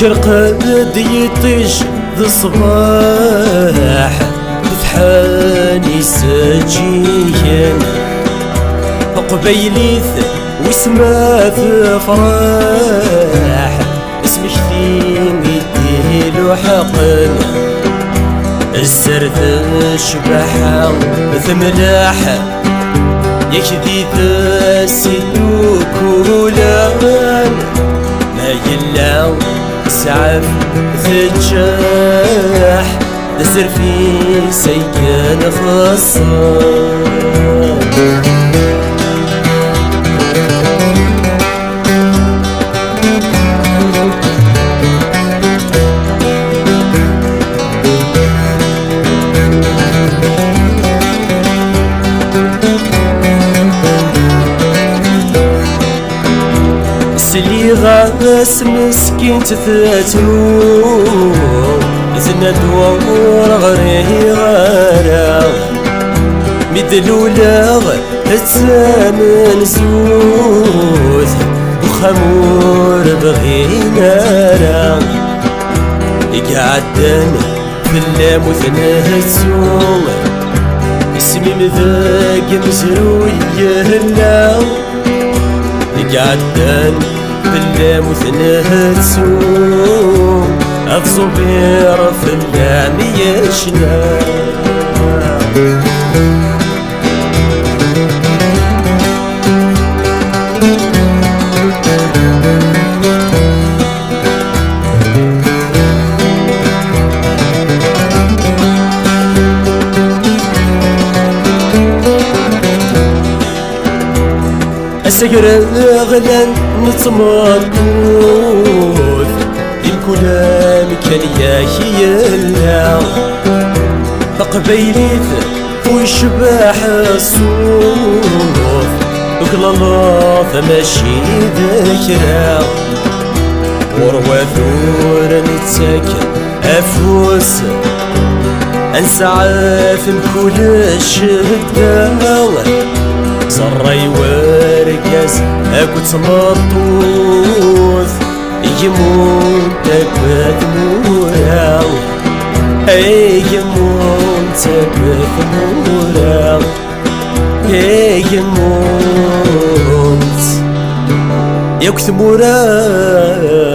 كرقد يطيش ذا الصباح ذحاني سجين قبيليث واسمه في فرح اسمك ثيم يديلو حقن السرث شبح ثملاح يكذي ثسدو كولان ما يلاو سعف ثجاح دسر في سيكن خصان سلي غاس مسكين تثاتو زنا دوار غري غارا مدلولا هتسامن زوز وخمور بغينا يقعدن في اللاموث نهتو اسمي مذاق مزروي يهلا يقعدن باللاموث نهتسو الصبير في اللام يشنا أسكر غدا نتمطوث الكلام كان ياهيلا قبيليث ويشبح الصوف وكل الله ماشي ذكرى ورواثور نتساكن أفوس أنسعى في كل شدة صري ورقاس اكو تمطوث يموت اكبت موراو يموت اكبت موراو يموت يكت موراو